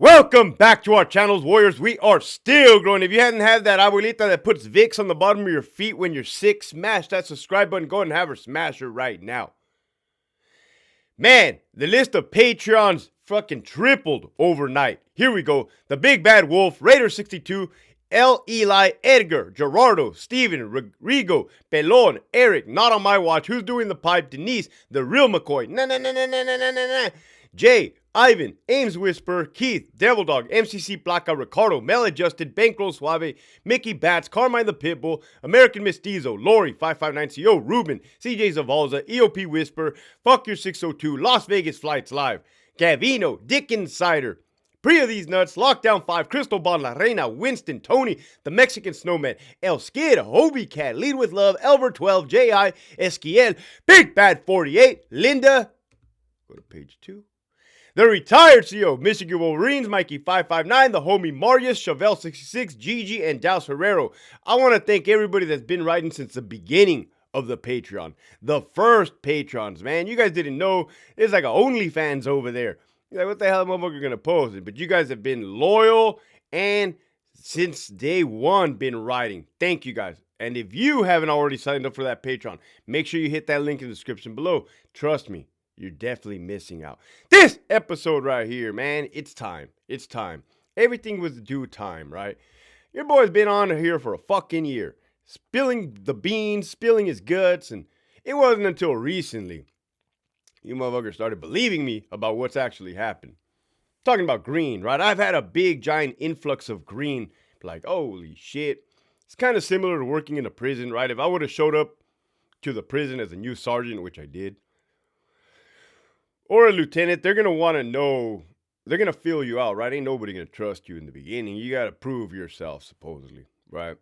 Welcome back to our channels, Warriors. We are still growing. If you hadn't had that abuelita that puts Vicks on the bottom of your feet when you're sick, smash that subscribe button. Go ahead and have her smash her right now. Man, the list of Patreons fucking tripled overnight. Here we go. The Big Bad Wolf, Raider62, L. Eli, Edgar, Gerardo, Steven, Rigo, Pelon, Eric, Not On My Watch, Who's Doing the Pipe, Denise, The Real McCoy, Jay, Ivan, Ames Whisper, Keith, Devil Dog, MCC Placa, Ricardo, Maladjusted, Bankroll Suave, Mickey Bats, Carmine the Pitbull, American Mestizo, Lori, 559CO, Ruben, CJ Zavalza, EOP Whisper, Fuck Your 602, Las Vegas Flights Live, Gavino, Dick Insider, Priya These Nuts, Lockdown 5, Crystal Bon, La Reina, Winston, Tony, The Mexican Snowman, El Skid, Hobie Cat, Lead With Love, Elver 12, J.I., Esquiel, Big Bad 48, Linda, go to page 2. The retired CEO of Michigan Wolverines, Mikey559, the homie Marius, Chevelle66, Gigi, and Daus Herrero. I want to thank everybody that's been writing since the beginning of the Patreon. The first patrons, man. You guys didn't know. There's like an OnlyFans over there. You're like, what the hell am I going to post? But you guys have been loyal and since day one been writing. Thank you guys. And if you haven't already signed up for that Patreon, make sure you hit that link in the description below. Trust me. You're definitely missing out. This episode right here, man, it's time. It's time. Everything was due time, right? Your boy's been on here for a fucking year. Spilling the beans, spilling his guts, and it wasn't until recently you motherfuckers started believing me about what's actually happened. Talking about green, right? I've had a big, giant influx of green. Like, holy shit. It's kind of similar to working in a prison, right? If I would have showed up to the prison as a new sergeant, which I did, or a lieutenant, they're going to want to know, they're going to fill you out, right? Ain't nobody going to trust you in the beginning. You got to prove yourself, supposedly, right?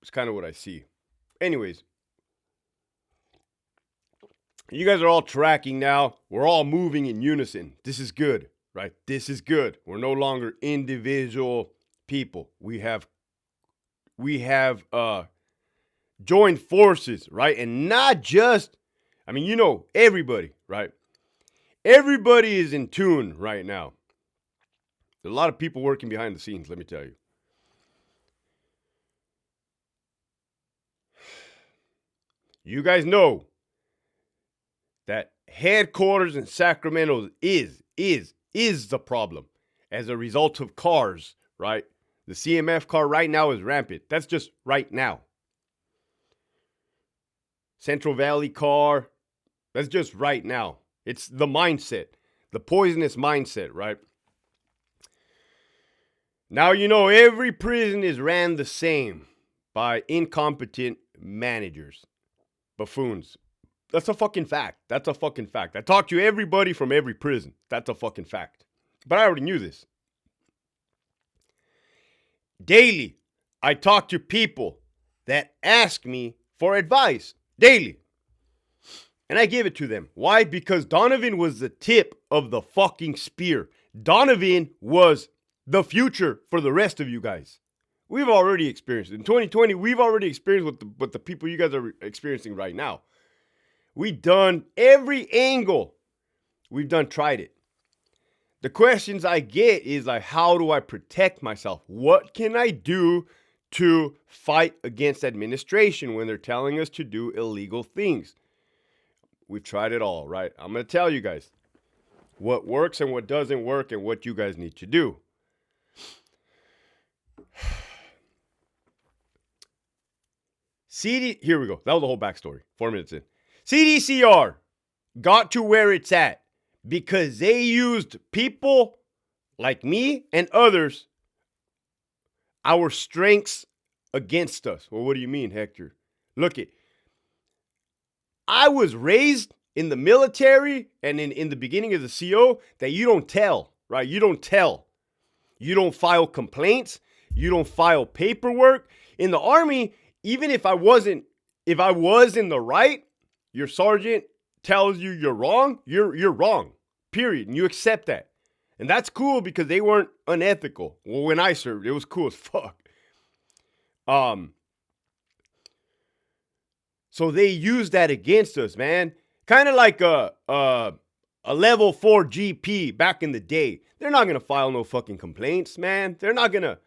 It's kind of what I see. Anyways, you guys are all tracking now. We're all moving in unison. This is good, right? This is good. We're no longer individual people. We have joined forces, right? And not just, I mean, you know, everybody, right? Everybody is in tune right now. There's a lot of people working behind the scenes, let me tell you. You guys know that headquarters in Sacramento is the problem as a result of cars, right? The CMF car right now is rampant. That's just right now. Central Valley car, that's just right now. It's the mindset, the poisonous mindset, right? Now you know every prison is ran the same by incompetent managers, buffoons. That's a fucking fact. That's a fucking fact. I talked to everybody from every prison. That's a fucking fact. But I already knew this. Daily, I talk to people that ask me for advice. Daily. And I give it to them. Why? Because Donovan was the tip of the fucking spear. Donovan was the future for the rest of you guys. We've already experienced it. In 2020, we've already experienced what the people you guys are experiencing right now. We've done every angle. We've tried it. The questions I get is like, how do I protect myself? What can I do to fight against administration when they're telling us to do illegal things? We've tried it all, right? I'm going to tell you guys what works and what doesn't work and what you guys need to do. Here we go. That was the whole backstory. 4 minutes in. CDCR got to where it's at because they used people like me and others, our strengths against us. Well, what do you mean, Hector? Look it. I was raised in the military and in the beginning of the CO that you don't tell, right? You don't tell. You don't file complaints. You don't file paperwork. In the Army, even if I was in the right, your sergeant tells you you're wrong, you're wrong, period. And you accept that. And that's cool because they weren't unethical. Well, when I served, it was cool as fuck. So they use that against us, man. Kind of like a level 4 GP back in the day, they're not going to file no fucking complaints, man. They're not going to,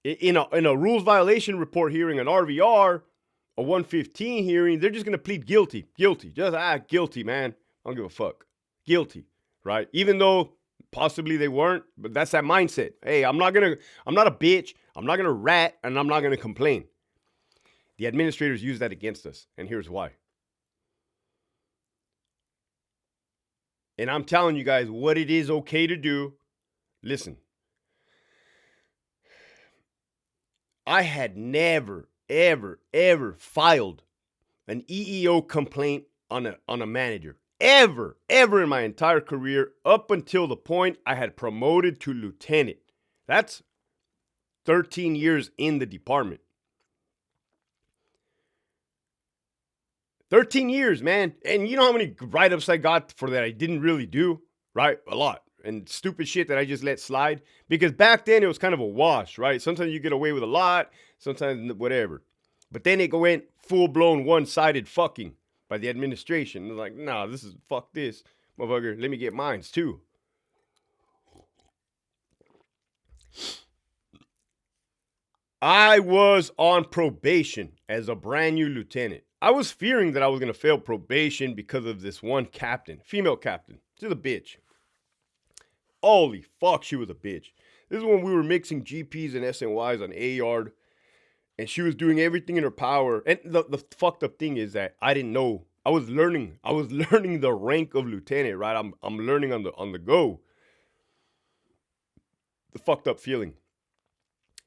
in a rules violation report hearing, an RVR, a 115 hearing, they're just going to plead guilty. Guilty. Just, guilty, man. I don't give a fuck. Guilty, right? Even though possibly they weren't, but that's that mindset. Hey, I'm not a bitch. I'm not going to rat, and I'm not going to complain. The administrators use that against us, and here's why. And I'm telling you guys what it is okay to do. Listen, I had never, ever, ever filed an EEO complaint on a manager. Ever in my entire career, up until the point I had promoted to lieutenant. That's 13 years in the department. 13 years, man. And you know how many write-ups I got for that I didn't really do, right? A lot. And stupid shit that I just let slide. Because back then, it was kind of a wash, right? Sometimes you get away with a lot. Sometimes whatever. But then it went full-blown one-sided fucking by the administration. They're like, nah, fuck this. Motherfucker, let me get mines too. I was on probation as a brand new lieutenant. I was fearing that I was going to fail probation because of this one captain, female captain. She's a bitch. Holy fuck, she was a bitch. This is when we were mixing GPs and SNYs on A-Yard, and she was doing everything in her power. And the fucked up thing is that I didn't know. I was learning the rank of lieutenant, right? I'm learning on the go. The fucked up feeling.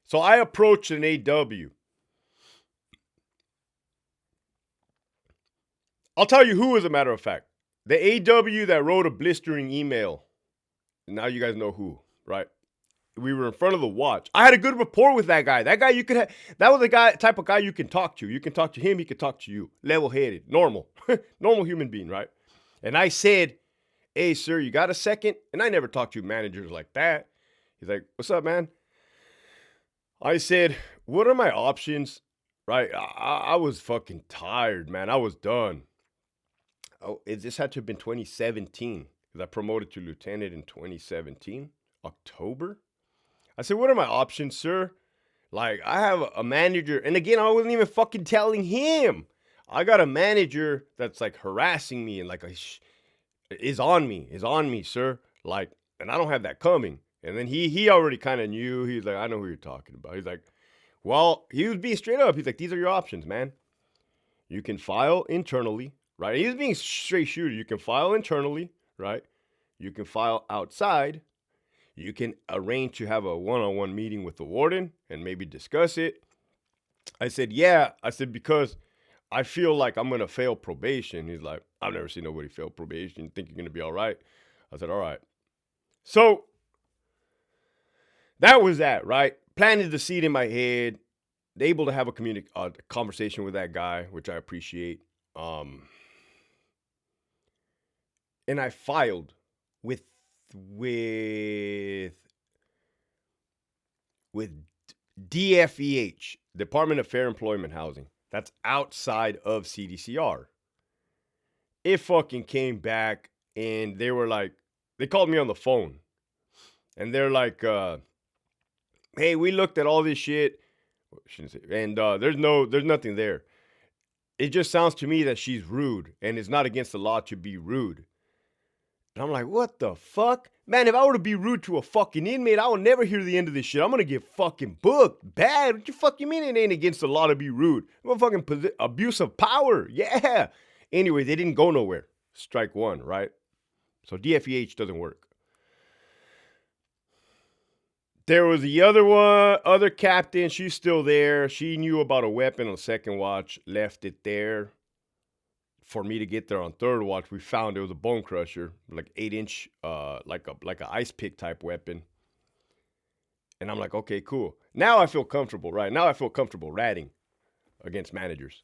So I approached an AW. I'll tell you who, as a matter of fact. The AW that wrote a blistering email. Now you guys know who, right? We were in front of the watch. I had a good rapport with that guy. That guy that was the type of guy you can talk to. You can talk to him, he can talk to you. Level-headed, normal. Normal human being, right? And I said, hey, sir, you got a second? And I never talked to managers like that. He's like, what's up, man? I said, what are my options? Right? I was fucking tired, man. I was done. Oh, this had to have been 2017 because I promoted to lieutenant in 2017, October. I said, what are my options, sir? Like, I have a manager. And again, I wasn't even fucking telling him. I got a manager that's like harassing me and like is on me, sir. Like, and I don't have that coming. And then he already kind of knew. He's like, I know who you're talking about. He's like, well, he was being straight up. He's like, these are your options, man. You can file internally, right? He was being straight shooter. You can file internally, right? You can file outside. You can arrange to have a one-on-one meeting with the warden and maybe discuss it. I said, yeah. I said, because I feel like I'm going to fail probation. He's like, I've never seen nobody fail probation. You think you're going to be all right? I said, all right. So that was that, right? Planted the seed in my head. Able to have a conversation with that guy, which I appreciate. And I filed with DFEH, Department of Fair Employment Housing. That's outside of CDCR. It fucking came back, and they were like, they called me on the phone, and they're like, hey, we looked at all this shit, and there's nothing there. It just sounds to me that she's rude, and it's not against the law to be rude. And I'm like, what the fuck? Man, if I were to be rude to a fucking inmate, I would never hear the end of this shit. I'm gonna get fucking booked. Bad. What you fucking mean it ain't against the law to be rude? I'm a fucking abuse of power. Yeah. Anyway, they didn't go nowhere. Strike one, right? So DFEH doesn't work. There was the other captain. She's still there. She knew about a weapon on second watch, left it there for me to get there on third watch. We found it was a bone crusher, like 8-inch, like a ice pick type weapon. And I'm like, okay, cool. Now I feel comfortable, right? Now I feel comfortable ratting against managers.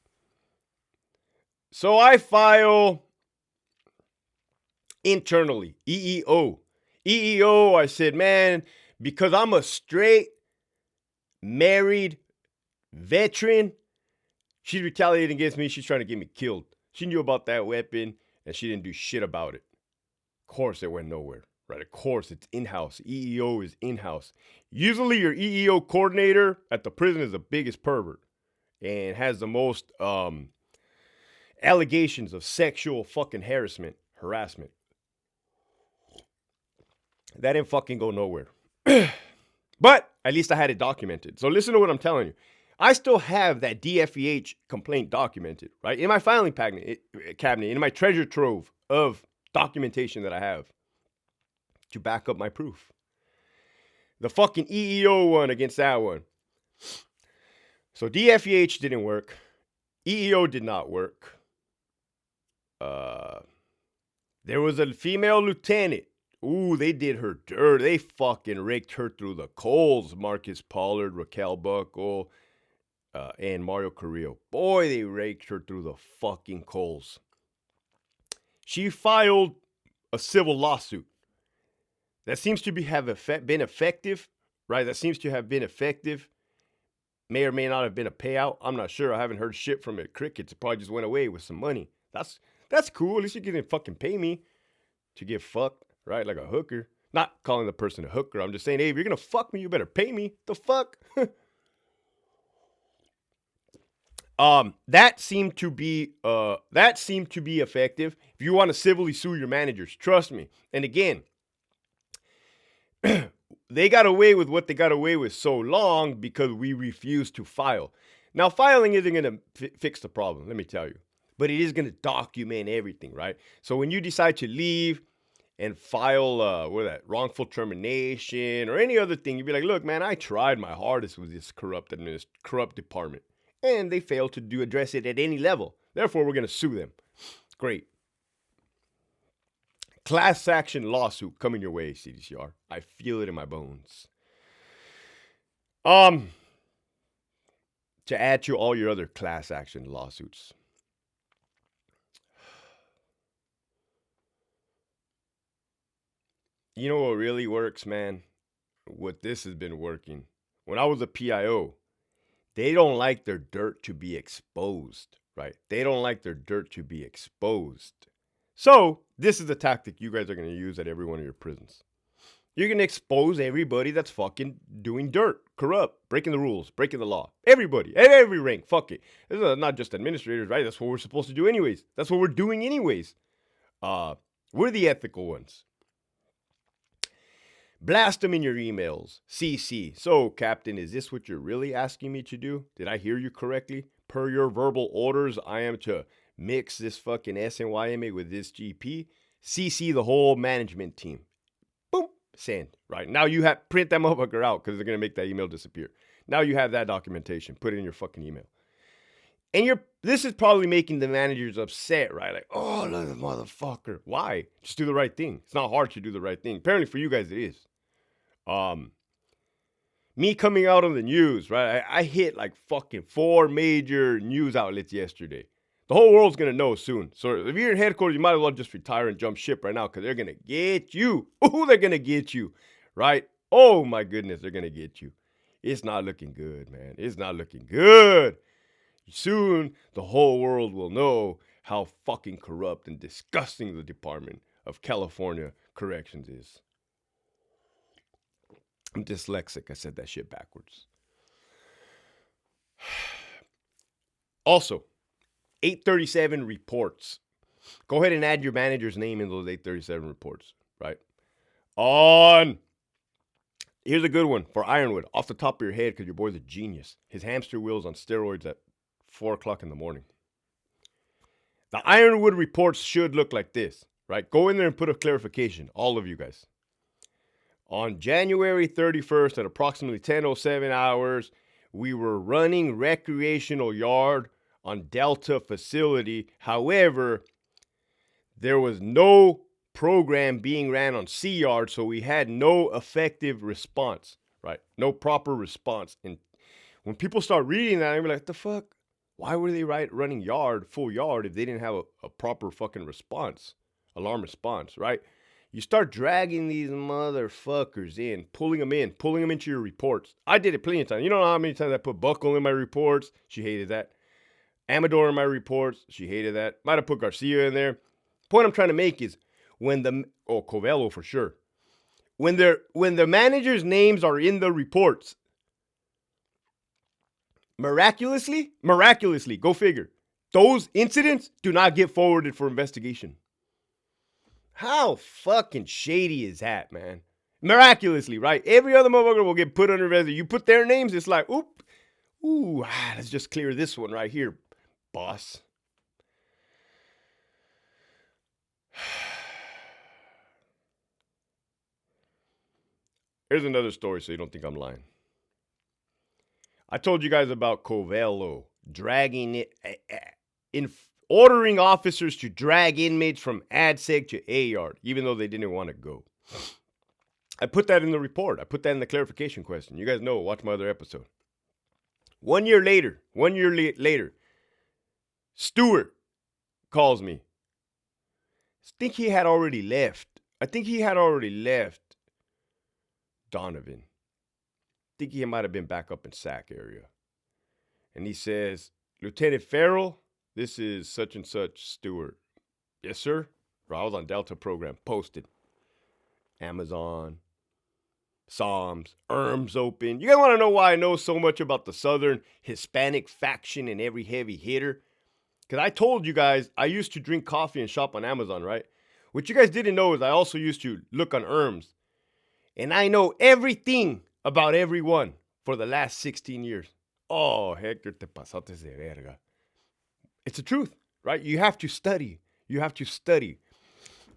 So I file internally, EEO. I said, man, because I'm a straight, married veteran, she's retaliating against me. She's trying to get me killed. She knew about that weapon, and she didn't do shit about it. Of course, it went nowhere, right? Of course, it's in-house. EEO is in-house. Usually, your EEO coordinator at the prison is the biggest pervert and has the most allegations of sexual fucking harassment. That didn't fucking go nowhere. But at least I had it documented. So listen to what I'm telling you. I still have that DFEH complaint documented, right? In my filing cabinet, in my treasure trove of documentation that I have to back up my proof. The fucking EEO one against that one. So DFEH didn't work. EEO did not work. There was a female lieutenant. Ooh, they did her dirt. They fucking raked her through the coals. Marcus Pollard, Raquel Buckle, and Mario Carrillo. Boy, they raked her through the fucking coals. She filed a civil lawsuit that seems to have been effective, right? That seems to have been effective. May or may not have been a payout. I'm not sure. I haven't heard shit from it. Crickets. It probably just went away with some money. That's cool. At least you didn't fucking pay me to get fucked, right? Like a hooker. Not calling the person a hooker. I'm just saying, hey, if you're gonna fuck me, you better pay me. The fuck? That seemed to be effective. If you want to civilly sue your managers, trust me. And again, they got away with what they got away with so long because we refused to file. Now, filing isn't going to fix the problem, let me tell you. But it is going to document everything, right? So when you decide to leave and file wrongful termination or any other thing, you'd be like, look, man, I tried my hardest with this corrupt department. And they failed to address it at any level. Therefore, we're going to sue them. Great. Class action lawsuit coming your way, CDCR. I feel it in my bones. To add to all your other class action lawsuits. You know what really works, man? What this has been working. When I was a PIO, they don't like their dirt to be exposed, right? They don't like their dirt to be exposed. So, this is the tactic you guys are going to use at every one of your prisons. You're going to expose everybody that's fucking doing dirt, corrupt, breaking the rules, breaking the law. Everybody, at every rank, fuck it. This is not just administrators, right? That's what we're supposed to do anyways. That's what we're doing anyways. We're the ethical ones. Blast them in your emails. CC. So, Captain, is this what you're really asking me to do? Did I hear you correctly? Per your verbal orders, I am to mix this fucking SNYMA with this GP. CC the whole management team. Boom. Send. Right. Now you have print that motherfucker out because they're going to make that email disappear. Now you have that documentation. Put it in your fucking email. And this is probably making the managers upset, right? Like, oh, look at the motherfucker. Why? Just do the right thing. It's not hard to do the right thing. Apparently for you guys it is. Me coming out on the news, right? I hit like fucking 4 major news outlets yesterday. The whole world's going to know soon. So if you're in headquarters, you might as well just retire and jump ship right now because they're going to get you. Oh, they're going to get you, right? Oh, my goodness, they're going to get you. It's not looking good, man. It's not looking good. Soon, the whole world will know how fucking corrupt and disgusting the Department of California Corrections is. I'm dyslexic. I said that shit backwards. Also, 837 reports. Go ahead and add your manager's name in those 837 reports, right? Here's a good one for Ironwood. Off the top of your head, because your boy's a genius. His hamster wheels on steroids at 4 o'clock in the morning. The Ironwood reports should look like this, right? Go in there and put a clarification, all of you guys. On January 31st at approximately 10:07 hours, we were running recreational yard on Delta facility. However, there was no program being ran on C yard, so we had no effective response, right? No proper response. And when people start reading that, I'm like, what the fuck? Why were they running full yard, if they didn't have a proper fucking response, alarm response, right? You start dragging these motherfuckers in, pulling them into your reports. I did it plenty of times. You don't know how many times I put Buckle in my reports. She hated that. Amador in my reports. She hated that. Might have put Garcia in there. Point I'm trying to make is when Oh, Covello for sure. When the managers' names are in the reports, miraculously, go figure, those incidents do not get forwarded for investigation. How fucking shady is that, man? Miraculously, right? Every other motherfucker will get put under investigation. You put their names, it's like, let's just clear this one right here, boss. Here's another story so you don't think I'm lying. I told you guys about Covello dragging it, ordering officers to drag inmates from ADSEG to A-Yard, even though they didn't want to go. I put that in the report. I put that in the clarification question. You guys know, watch my other episode. 1 year later, Stewart calls me. I think he had already left Donovan. I think he might have been back up in Sac area. And he says, Lieutenant Farrell, this is such and such Stewart. Yes, sir. I was on Delta program, posted. Amazon, Psalms, ERMS open. You guys want to know why I know so much about the Southern Hispanic faction and every heavy hitter? Because I told you guys I used to drink coffee and shop on Amazon, right? What you guys didn't know is I also used to look on ERMS. And I know everything about everyone for the last 16 years. Oh, Hector, te pasaste de verga. It's the truth, right? You have to study.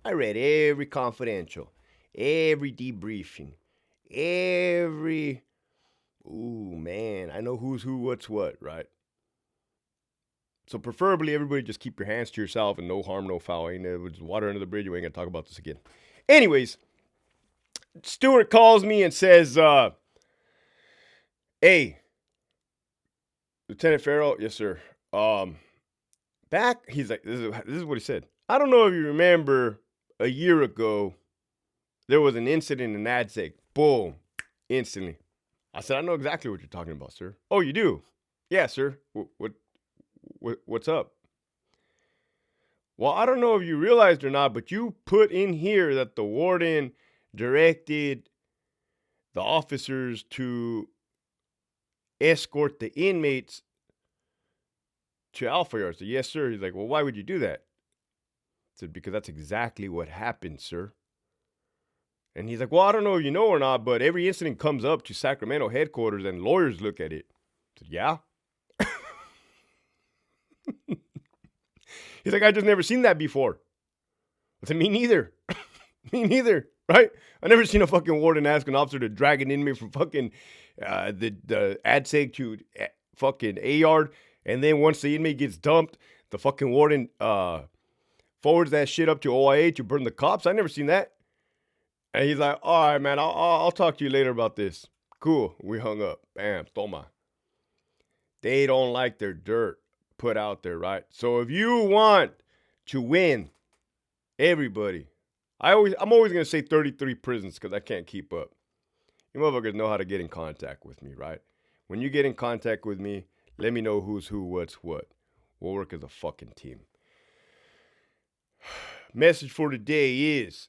I read every confidential, every debriefing, I know who's who, what's what, right? So preferably everybody just keep your hands to yourself and no harm, no foul. Ain't there water under the bridge. We ain't gonna talk about this again. Anyways, Stewart calls me and says, hey, Lieutenant Farrell, yes, sir. He's like, this is what he said. I don't know if you remember a year ago, there was an incident in ADSEG. Boom, instantly. I said, I know exactly what you're talking about, sir. Oh, you do? Yeah, sir. What's up? Well, I don't know if you realized or not, but you put in here that the warden directed the officers to escort the inmates to Alpha Yard. I said, yes, sir. He's like, well, why would you do that? I said, because that's exactly what happened, sir. And he's like, well, I don't know if you know or not, but every incident comes up to Sacramento headquarters and lawyers look at it. I said, yeah. He's like, I just never seen that before. I said, me neither. Me neither, right? I never seen a fucking warden ask an officer to drag an inmate from fucking the ADSEG to fucking A-Yard. And then once the inmate gets dumped, the fucking warden forwards that shit up to OIA to burn the cops. I never seen that. And he's like, all right, man, I'll talk to you later about this. Cool. We hung up. Bam, toma. They don't like their dirt put out there, right? So if you want to win, everybody, I'm always going to say 33 prisons because I can't keep up. You motherfuckers know how to get in contact with me, right? When you get in contact with me, let me know who's who, what's what. We'll work as a fucking team. The message for today is,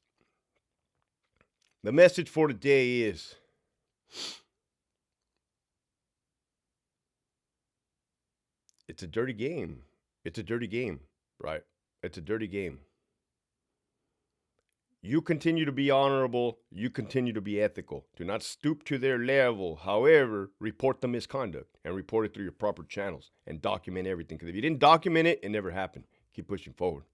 it's a dirty game. It's a dirty game, right? It's a dirty game. You continue to be honorable. You continue to be ethical. Do not stoop to their level. However, report the misconduct and report it through your proper channels and document everything. Because if you didn't document it, it never happened. Keep pushing forward.